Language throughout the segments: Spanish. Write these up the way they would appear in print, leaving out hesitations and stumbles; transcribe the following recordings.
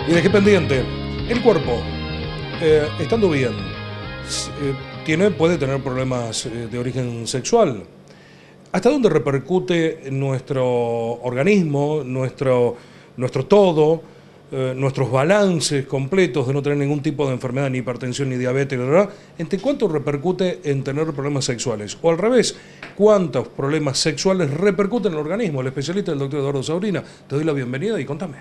Y dejé pendiente, el cuerpo, estando bien, puede tener problemas de origen sexual. ¿Hasta dónde repercute nuestro organismo, nuestro todo, nuestros balances completos de no tener ningún tipo de enfermedad, ni hipertensión, ni diabetes, ¿verdad? ¿Entre cuánto repercute en tener problemas sexuales? O al revés, ¿cuántos problemas sexuales repercuten en el organismo? El especialista, el doctor Eduardo Saurina, te doy la bienvenida y contame.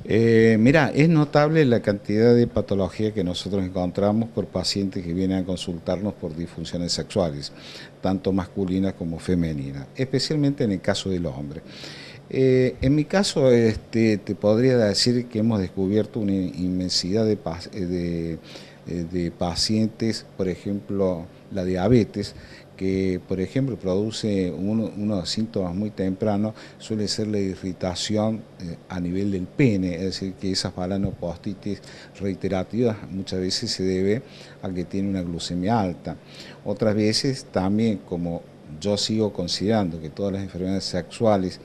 Mira, es notable la cantidad de patología que nosotros encontramos por pacientes que vienen a consultarnos por disfunciones sexuales, tanto masculinas como femeninas, especialmente en el caso del hombre. En mi caso, te podría decir que hemos descubierto una inmensidad de pacientes, por ejemplo, la diabetes, que por ejemplo produce unos síntomas muy tempranos, suele ser la irritación a nivel del pene, es decir, que esas balanopostitis reiterativas muchas veces se debe a que tiene una glucemia alta. Otras veces también, como yo sigo considerando que todas las enfermedades sexuales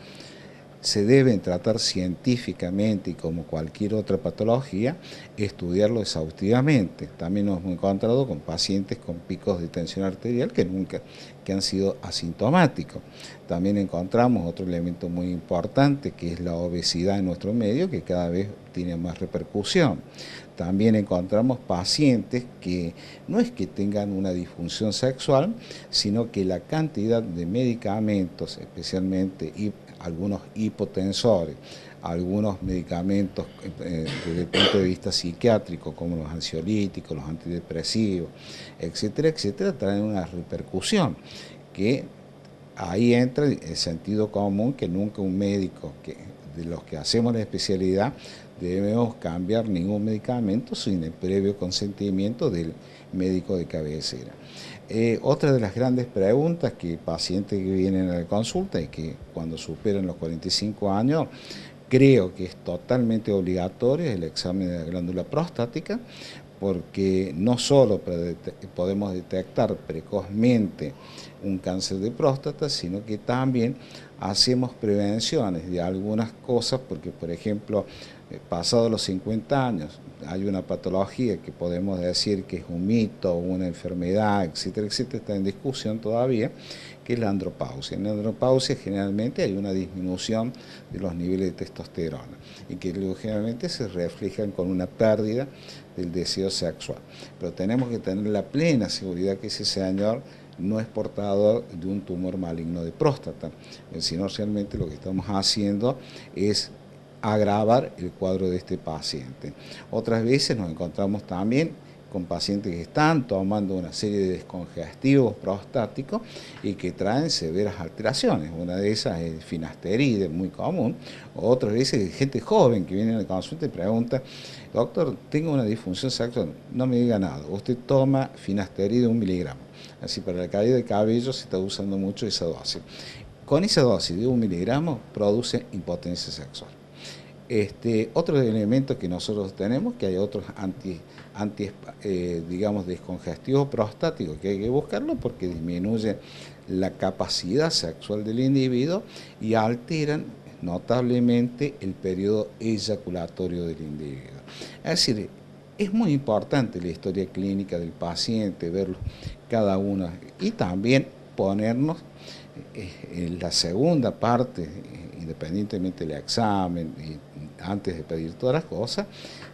se deben tratar científicamente y como cualquier otra patología, estudiarlo exhaustivamente. También nos hemos encontrado con pacientes con picos de tensión arterial que han sido asintomáticos. También encontramos otro elemento muy importante que es la obesidad en nuestro medio, que cada vez tiene más repercusión. También encontramos pacientes que no es que tengan una disfunción sexual, sino que la cantidad de medicamentos, especialmente algunos hipotensores, algunos medicamentos desde el punto de vista psiquiátrico, como los ansiolíticos, los antidepresivos, etcétera, etcétera, traen una repercusión que ahí entra el sentido común que nunca un médico de los que hacemos la especialidad debemos cambiar ningún medicamento sin el previo consentimiento del médico de cabecera. Otra de las grandes preguntas que pacientes que vienen a la consulta y que cuando superan los 45 años, creo que es totalmente obligatorio el examen de la glándula prostática, porque no solo podemos detectar precozmente un cáncer de próstata, sino que también hacemos prevenciones de algunas cosas, porque por ejemplo, pasados los 50 años, hay una patología que podemos decir que es un mito, una enfermedad, etcétera, etcétera, está en discusión todavía, que es la andropausia. En la andropausia generalmente hay una disminución de los niveles de testosterona y que generalmente se reflejan con una pérdida del deseo sexual. Pero tenemos que tener la plena seguridad que ese señor no es portador de un tumor maligno de próstata, sino realmente lo que estamos haciendo es agravar el cuadro de este paciente. Otras veces nos encontramos también con pacientes que están tomando una serie de descongestivos prostáticos y que traen severas alteraciones. Una de esas es finasteride, muy común. Otras veces gente joven que viene a la consulta y pregunta: doctor, tengo una disfunción sexual, no me diga nada, usted toma finasteride 1 miligramo. Así, para la caída de cabello se está usando mucho esa dosis. Con esa dosis de 1 miligramo produce impotencia sexual. Otro elemento que nosotros tenemos, que hay otros digamos, descongestivos prostáticos, que hay que buscarlo porque disminuye la capacidad sexual del individuo y alteran notablemente el periodo eyaculatorio del individuo. Es decir, es muy importante la historia clínica del paciente, ver cada una y también ponernos en la segunda parte, independientemente del examen y antes de pedir todas las cosas,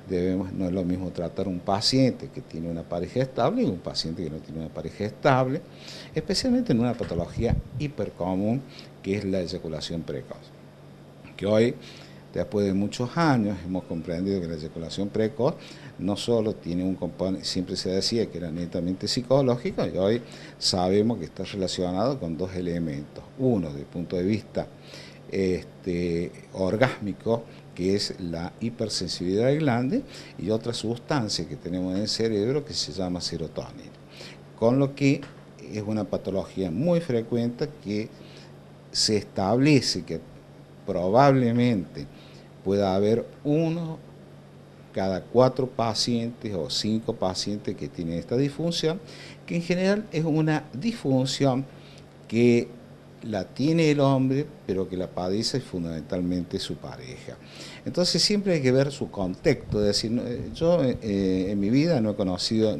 no es lo mismo tratar a un paciente que tiene una pareja estable y un paciente que no tiene una pareja estable, especialmente en una patología hipercomún que es la eyaculación precoz, que hoy, después de muchos años, hemos comprendido que la eyaculación precoz no solo tiene un componente, siempre se decía que era netamente psicológico, y hoy sabemos que está relacionado con dos elementos. Uno, desde el punto de vista orgásmico, que es la hipersensibilidad del glande, y otra sustancia que tenemos en el cerebro que se llama serotonina. Con lo que es una patología muy frecuente que se establece que probablemente pueda haber uno cada 4 pacientes o 5 pacientes que tienen esta disfunción, que en general es una disfunción que la tiene el hombre, pero que la padece fundamentalmente su pareja. Entonces siempre hay que ver su contexto, es decir, yo en mi vida no he conocido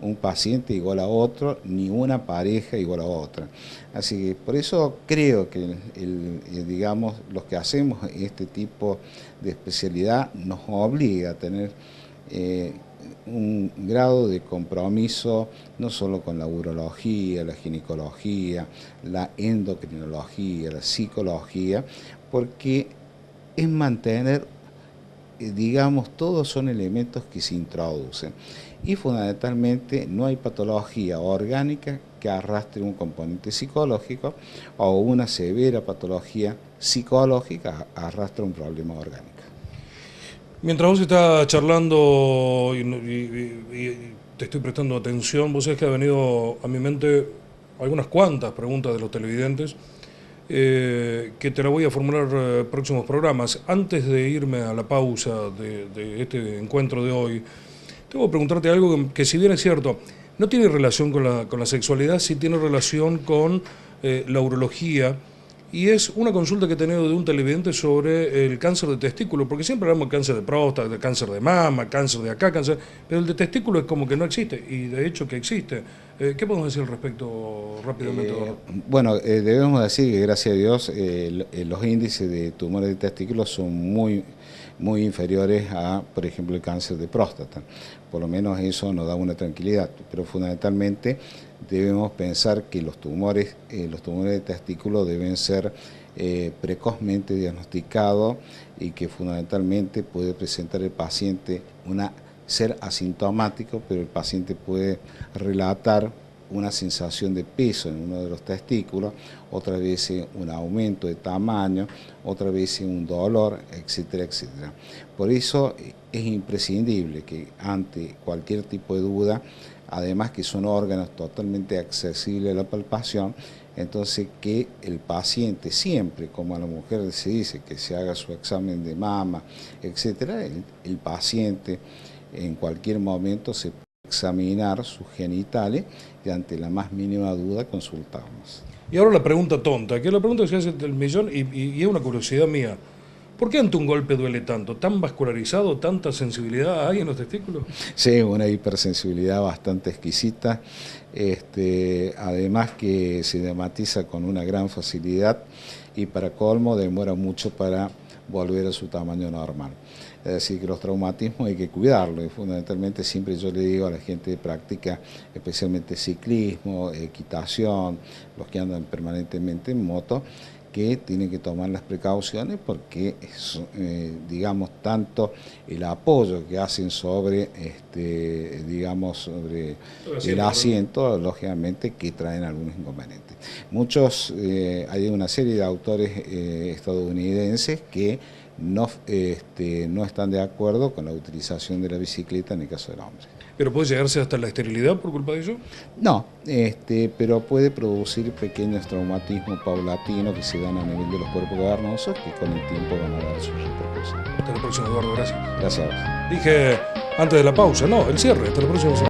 un paciente igual a otro, ni una pareja igual a otra. Así que por eso creo que digamos, los que hacemos este tipo de especialidad nos obliga a tener un grado de compromiso no solo con la urología, la ginecología, la endocrinología, la psicología, porque es mantener, digamos, todos son elementos que se introducen y fundamentalmente no hay patología orgánica que arrastre un componente psicológico o una severa patología psicológica arrastra un problema orgánico. Mientras vos estás charlando y te estoy prestando atención, vos sabés que ha venido a mi mente algunas cuantas preguntas de los televidentes que te la voy a formular en próximos programas. Antes de irme a la pausa de este encuentro de hoy, tengo que preguntarte algo que si bien es cierto, no tiene relación con la sexualidad, sí tiene relación con la urología. Y es una consulta que he tenido de un televidente sobre el cáncer de testículo, porque siempre hablamos de cáncer de próstata, de cáncer de mama, cáncer de acá, cáncer, pero el de testículo es como que no existe, y de hecho que existe. ¿Qué podemos decir al respecto rápidamente, doctor? Bueno, debemos decir que gracias a Dios los índices de tumores de testículos son muy inferiores a, por ejemplo, el cáncer de próstata. Por lo menos eso nos da una tranquilidad, pero fundamentalmente debemos pensar que los tumores de testículo deben ser precozmente diagnosticados y que fundamentalmente puede presentar el paciente ser asintomático, pero el paciente puede relatar una sensación de peso en uno de los testículos, otra vez un aumento de tamaño, otra vez un dolor, etcétera, etcétera. Por eso es imprescindible que ante cualquier tipo de duda, además que son órganos totalmente accesibles a la palpación, entonces que el paciente siempre, como a la mujer se dice, que se haga su examen de mama, etcétera, el paciente en cualquier momento se puede examinar sus genitales y ante la más mínima duda consultarnos. Y ahora la pregunta tonta, que es la pregunta que se hace del millón y es una curiosidad mía. ¿Por qué ante un golpe duele tanto? ¿Tan vascularizado, tanta sensibilidad hay en los testículos? Sí, una hipersensibilidad bastante exquisita, además que se dermatiza con una gran facilidad y para colmo demora mucho para volver a su tamaño normal. Es decir, que los traumatismos hay que cuidarlos y fundamentalmente siempre yo le digo a la gente que practica especialmente ciclismo, equitación, los que andan permanentemente en moto, que tienen que tomar las precauciones porque digamos, tanto el apoyo que hacen sobre, digamos, sobre el asiento, lógicamente que traen algunos inconvenientes. Hay una serie de autores estadounidenses que no están de acuerdo con la utilización de la bicicleta en el caso del hombre. ¿Pero puede llegarse hasta la esterilidad por culpa de eso? No, pero puede producir pequeños traumatismos paulatinos que se dan a nivel de los cuerpos cavernosos que con el tiempo van a dar sus repercusiones. Hasta la próxima, Eduardo, gracias. Gracias a vos. Dije antes de la pausa, no, el cierre, hasta la próxima.